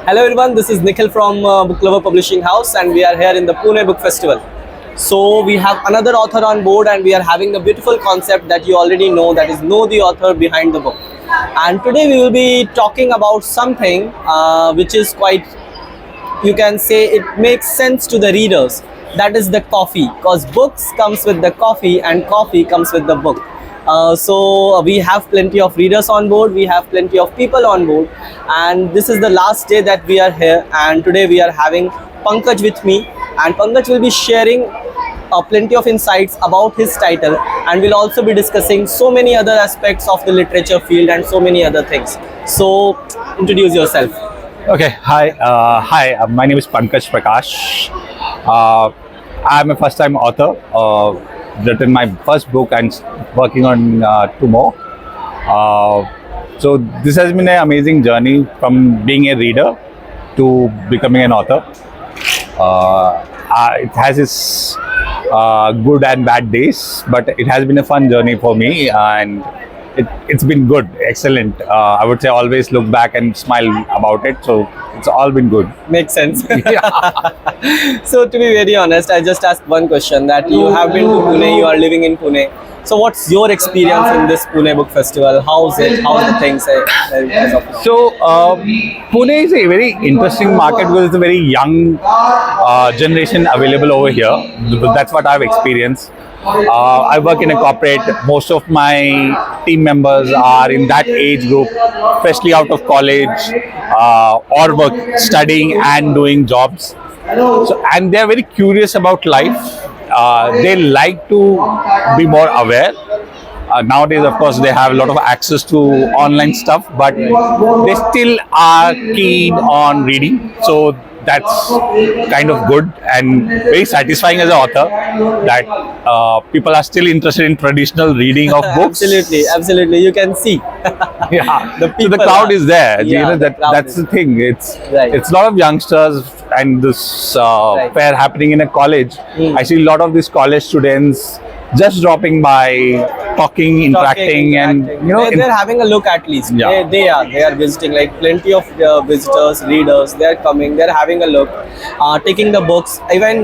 Hello everyone, this is Nikhil from Book Lover Publishing House and we are here in the Pune Book Festival. So we have another author on board and we are having a beautiful concept that you already know, that is know the author behind the book. And today we will be talking about something which is quite, you can say it makes sense to the readers. That is the coffee, because books comes with the coffee and coffee comes with the book. So we have plenty of readers on board, we have plenty of people on board, and this is the last day that we are here, and today we are having Pankaj with me, and Pankaj will be sharing plenty of insights about his title, and we'll also be discussing so many other aspects of the literature field and so many other things. So introduce yourself. Okay, hi. My name is Pankaj Prakash. I'm a first-time author. Written my first book and working on two more. So this has been an amazing journey from being a reader to becoming an author. It has its good and bad days, but it has been a fun journey for me, and it's been good, excellent. I would say always look back and smile about it. So it's all been good. Makes sense. So to be very honest, I just asked one question, that you have been to Pune, you are living in Pune. So what's your experience in this Pune Book Festival? How's it? How's the things as of now? So Pune is a very interesting market because it's a very young generation available over here. That's what I've experienced. I work in a corporate. Most of my team members are in that age group, freshly out of college, or studying and doing jobs. So, and they are very curious about life. They like to be more aware. Nowadays, of course, they have a lot of access to online stuff, but they still are keen on reading. So that's kind of good and very satisfying as an author, that people are still interested in traditional reading of books. Absolutely, you can see. Yeah, the crowd is there. Yeah, That's the thing. It's right. It's a lot of youngsters, and this Right. fair happening in a college. I see a lot of these college students just dropping by, talking, interacting, and they're having a look at least. Yeah. They are visiting, like plenty of visitors, readers. They're coming. They're having a look, taking the books, even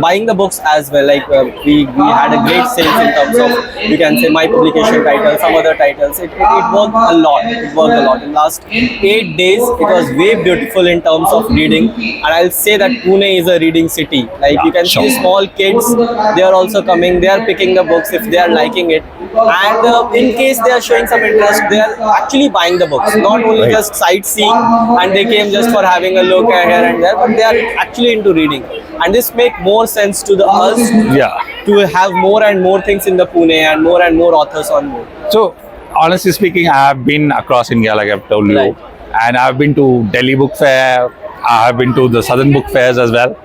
buying the books as well. Like we had a great sales in terms of, you can say, my publication title, some other titles. It worked a lot. It worked a lot. In last 8 days, it was way beautiful in terms of reading, and I'll say that Pune is a reading city. Like you can see small kids, they are also coming. They are picking the books if they are liking it, and in case they are showing some interest, they are actually buying the books, not only just sightseeing and they came just for having a look here and there, but they are actually into reading. And this make more sense to us to have more and more things in the Pune and more authors on board. So honestly speaking, I have been across India, like I've told you, Right. and I've been to Delhi Book Fair. I have been to the Southern Book Fairs as well.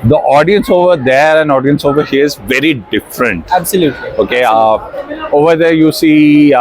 The audience over there and audience over here is very different. Absolutely. Okay, over there you see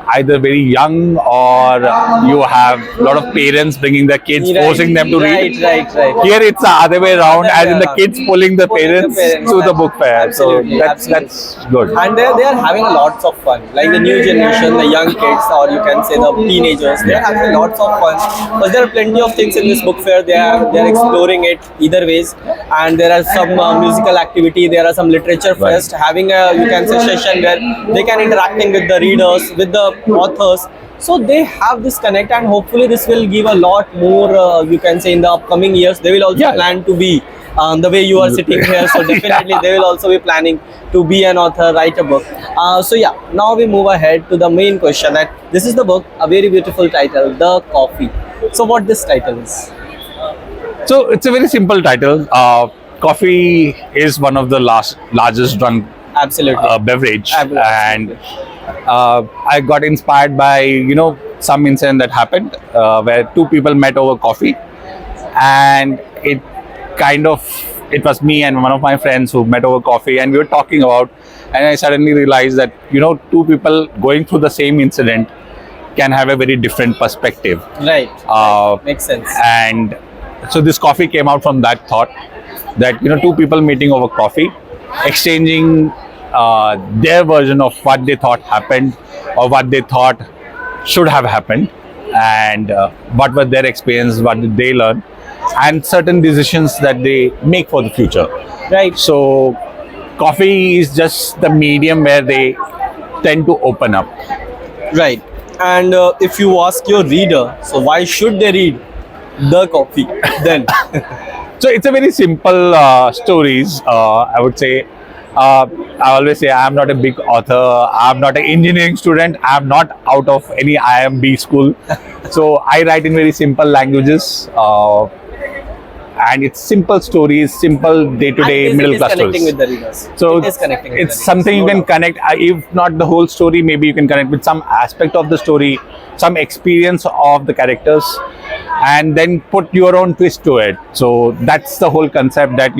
either very young, or you have a lot of parents bringing their kids, forcing them to read. Right. Here it's the other way around, as in the kids pulling the Pulling the parents parents, to the book fair. absolutely, So absolutely. that's good. And they are having lots of fun, like the new generation, the young kids, or you can say the teenagers. They are having lots of fun, because there are plenty of things in this book fair. They are exploring it either ways, and there are some musical activity. There are some literature fest, having a, you can say, session where they can interacting with the readers, with the authors. So they have this connect, and hopefully this will give a lot more, you can say, in the upcoming years. They will also plan to be the way you are sitting here. So definitely they will also be planning to be an author, write a book. So yeah, now we move ahead to the main question, that this is the book, a very beautiful title, The Coffee. So what this title is? So it's a very simple title. Coffee is one of the largest drunk beverage, and I got inspired by some incident that happened where two people met over coffee, and it was me and one of my friends who met over coffee, and we were talking about, and I suddenly realized that two people going through the same incident can have a very different perspective. Right. Makes sense. And so this coffee came out from that thought, that two people meeting over coffee, exchanging their version of what they thought happened or what they thought should have happened, and what was their experience, what did they learn, and certain decisions that they make for the future. Right. So coffee is just the medium where they tend to open up. Right. And if you ask your reader, so why should they read the coffee then? So it's a very simple stories. I would say. I always say I am not a big author. I am not an engineering student. I am not out of any IMB school. So I write in very simple languages. And it's simple stories, simple day-to-day And middle it is class connecting stories. with the readers. So it is connecting with it's the something you readers. can connect. If not the whole story, maybe you can connect with some aspect of the story, some experience of the characters, and then put your own twist to it. So that's the whole concept, that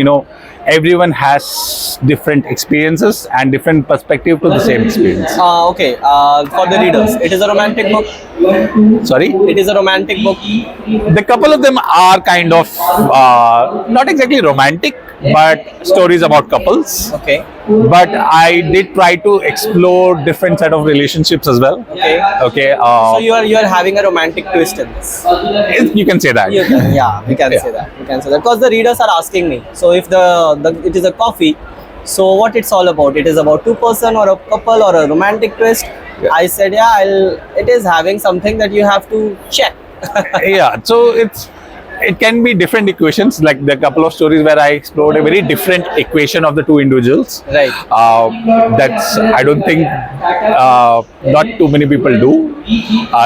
everyone has different experiences and different perspective to the same experience. Okay, for the readers, it is a romantic book. Sorry. It is a romantic book. The couple of them are kind of not exactly romantic, but stories about couples. Okay. But I did try to explore different set of relationships as well. Okay. Okay. So you are having a romantic twist in this. You can say that. Yeah, we can Yeah. say that. We can say that because the readers are asking me. So if it is a coffee, so what it's all about? It is about two-person or a couple or a romantic twist. Yeah. I said, it is having something that you have to check. Yeah. So it can be different equations. Like the couple of stories where I explored a very different equation of the two individuals. Right. That's, I don't think not too many people do.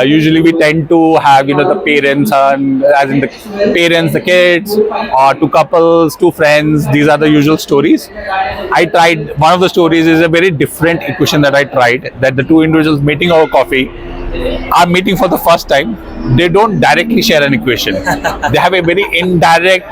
Usually we tend to have the parents, and as in the parents, the kids, or two couples, two friends. These are the usual stories. I tried, one of the stories is a very different equation that I tried, that the two individuals meeting over coffee are meeting for the first time. They don't directly share an equation. They have a very indirect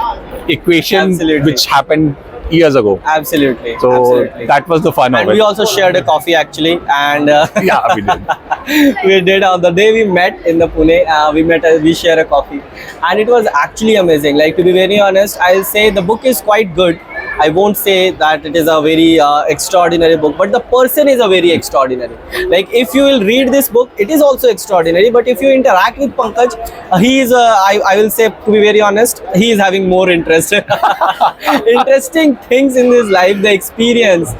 equation. Absolutely. Which happened years ago. Absolutely. So Absolutely. that was the fun And of we it. also shared a coffee actually, and Yeah, we did. we did on the day we met in the Pune. We share a coffee, and it was actually amazing. Like, to be very honest, I'll say the book is quite good. I won't say that it is a very extraordinary book, but the person is a very extraordinary. Like, if you will read this book, it is also extraordinary. But if you interact with Pankaj, he is. I will say, to be very honest, he is having more interest, interesting things in his life, the experience,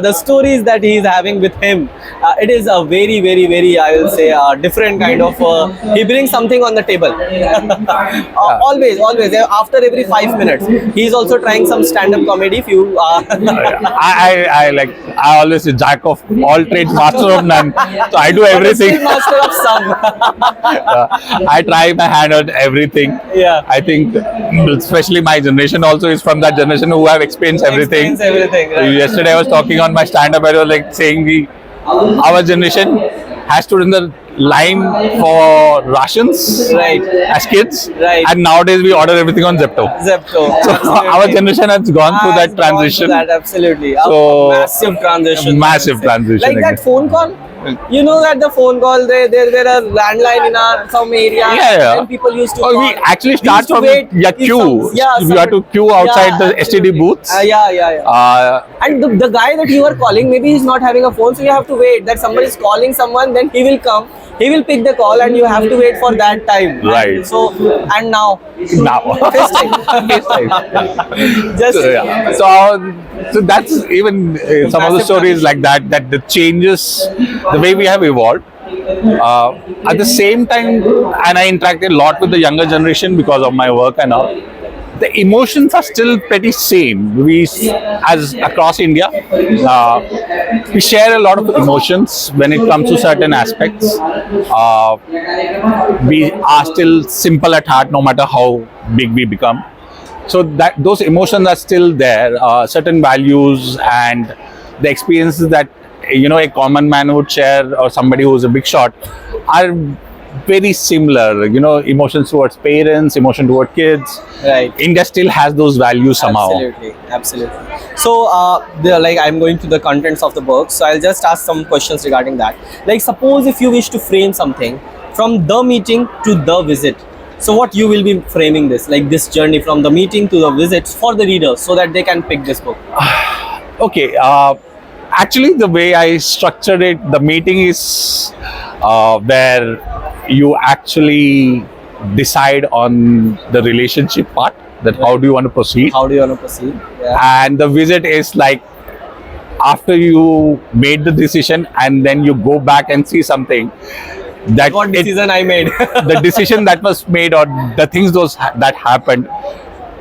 the stories that he is having with him. It is a very, very, very, I will say, different kind of. He brings something on the table. Always. After every 5 minutes, he is also trying some stand-up comedy. If you, I always say jack of all trades, master of none. So I do everything. Still master of some. I try my hand at everything. Yeah. I think, especially my generation also is from that generation who have experienced everything. Explains everything. Right? Yesterday I was talking on my stand-up. I was like saying our generation has stood in the line for rations, Right. as kids, Right. and nowadays we order everything on Zepto. Zepto. So Absolutely. our generation has gone through Has that gone transition. through that, absolutely. So, A massive transition. massive I would say. transition Like that again. phone call. You know that the phone call, there are landline in our some area. Yeah. And people used to. Oh, call. we actually We start used to from wait queue. Yeah. We have to queue outside the STD absolutely. booths. Yeah. And the guy that you are calling, maybe he's not having a phone, so you have to wait. That somebody is calling someone, then he will come. He will pick the call, and you have to wait for that time. Right. So and now. Now. FaceTime. FaceTime. Just So, yeah. So that's even some of the Massive stories like that the changes, the way we have evolved. At the same time, and I interacted a lot with the younger generation because of my work and all. The emotions are still pretty same. As across India, we share a lot of emotions when it comes to certain aspects. We are still simple at heart, no matter how big we become. So that those emotions are still there. Certain values and the experiences that a common man would share, or somebody who's a big shot, are very similar. Emotions towards parents, emotion toward kids. Right. India still has those values somehow. Absolutely. So, I'm going to the contents of the book. So I'll just ask some questions regarding that. Like, suppose if you wish to frame something from the meeting to the visit. So what you will be framing this, like this journey from the meeting to the visits for the readers, so that they can pick this book. Okay. Actually, the way I structured it, the meeting is where you actually decide on the relationship part, that how do you want to proceed. How do you want to proceed? Yeah. And the visit is like after you made the decision and then you go back and see something that What decision I made? the decision that was made or the things that happened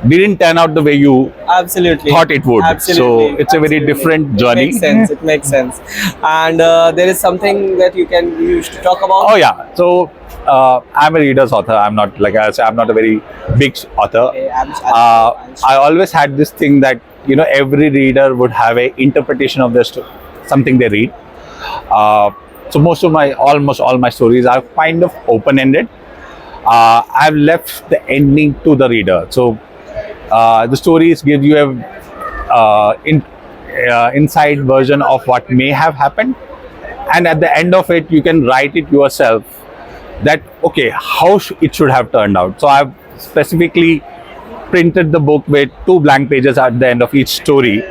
didn't turn out the way you Absolutely. thought it would. Absolutely. So it's a very different journey. It makes sense. It makes sense. And there is something that you used to talk about. Oh yeah. So I'm a reader's author. I'm not, like I say, I'm not a very big author. Okay, I always had this thing that, you know, every reader would have a interpretation of their something they read. So almost all my stories are kind of open-ended. I've left the ending to the reader. So the stories give you a inside version of what may have happened, and at the end of it, you can write it yourself. That okay, how it should have turned out. So I've specifically printed the book with 2 blank pages at the end of each story,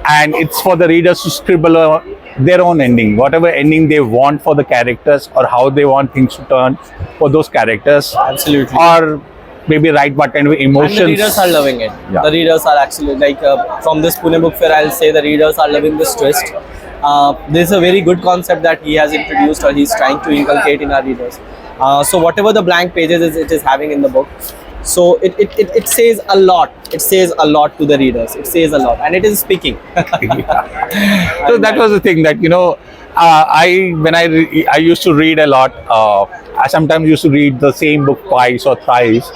and it's for the readers to scribble their own ending, whatever ending they want for the characters, or how they want things to turn for those characters. Absolutely. Or maybe write what kind of emotions. And the readers are loving it. Yeah. The readers are actually like from this Pune Book Fair, I'll say the readers are loving this twist. This is a very good concept that he has introduced, or he's trying to inculcate in our readers. So whatever the blank pages it is having in the book, so it says a lot. It says a lot to the readers. It says a lot, and it is speaking. Yeah. So that was the thing that, you know, I used to read a lot. I sometimes used to read the same book twice or thrice,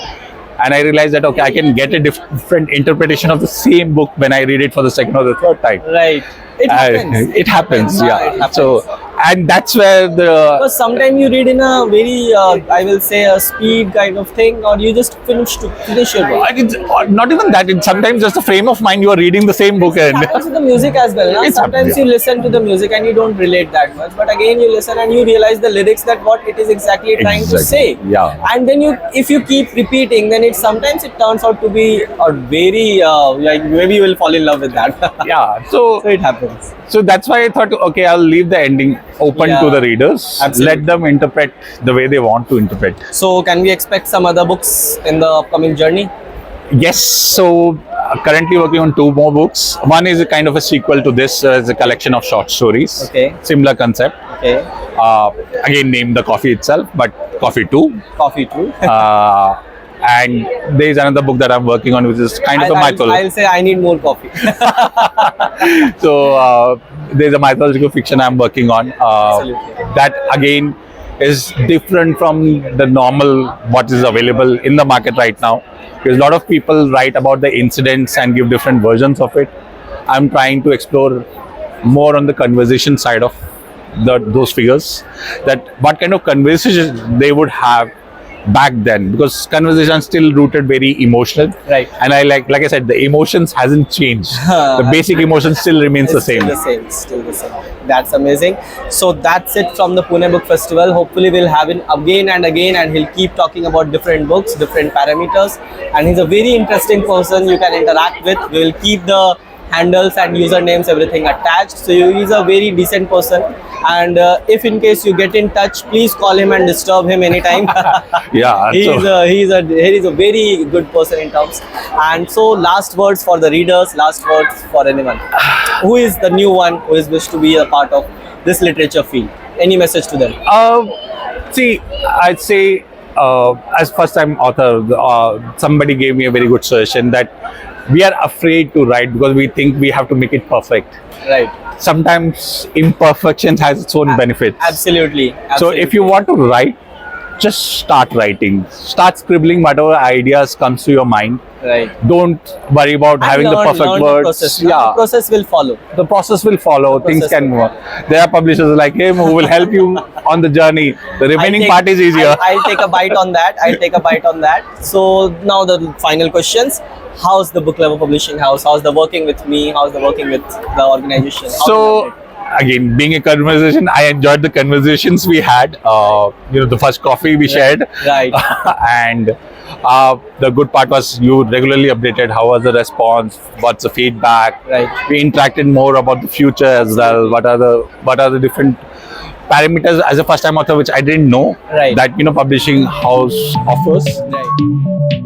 and I realized that okay, I can get a different interpretation of the same book when I read it for the second or the third time. Right. It happens. It happens. Yeah. It happens. So, and that's where because sometimes you read in a very, I will say, a speed kind of thing, or you just finish your book. Not even that. It's sometimes just a frame of mind. You are reading the same book, and It happens with the music as well. Na? Sometimes you listen to the music and you don't relate that much, but again you listen and you realize the lyrics, that what it is exactly trying to say. Yeah. And then if you keep repeating, then sometimes it turns out to be a very like maybe you will fall in love with that. Yeah. So it happens. So that's why I thought, okay, I'll leave the ending open to the readers. Absolutely. Let them interpret the way they want to interpret. So can we expect some other books in the upcoming journey? Yes. So currently working on 2 more books. One is a kind of a sequel to this. It's a collection of short stories. Okay. Similar concept. Okay. Again, named The Coffee Itself, but Coffee 2. Coffee too. And there is another book that I'm working on, which is kind of a mythology. I'll say I need more coffee. So there's a mythological fiction I'm working on. Absolutely. That again is different from the normal what is available in the market right now. Because a lot of people write about the incidents and give different versions of it. I'm trying to explore more on the conversation side of those figures. That what kind of conversations they would have back then, because conversation is still rooted very emotional, Right. and I like I said, the emotions hasn't changed. The basic emotion still remains the same. Still the same. That's amazing. So that's it from the Pune Book Festival. Hopefully we'll have him again and again, and he'll keep talking about different books, different parameters, and he's a very interesting person you can interact with. We will keep the handles and usernames, everything attached. So he's a very decent person, and if in case you get in touch, please call him and disturb him anytime. Yeah, he's a very good person in terms. And so last words for the readers, last words for anyone who is the new one who is wished to be a part of this literature field. Any message to them? See, I'd say as first time author, somebody gave me a very good suggestion that we are afraid to write because we think we have to make it perfect. Right. Sometimes imperfection has its own benefits. Absolutely. So if you want to write, just start writing. Start scribbling whatever ideas comes to your mind. Right. Don't worry about having the perfect learn words. The process. The process will follow. The process will follow. Things can work. There are publishers like him who will help you on the journey. The remaining part is easier. I'll take a bite on that. So now the final questions. How's the Book Lover Publishing House? How's the working with me? How's the working with the organization? So again, being a conversation, I enjoyed the conversations we had. The first coffee we shared. Right. And The good part was you regularly updated how was the response, what's the feedback. Right. We interacted more about the future as well. What are the different parameters as a first time author which I didn't know Right. that publishing house offers. Right.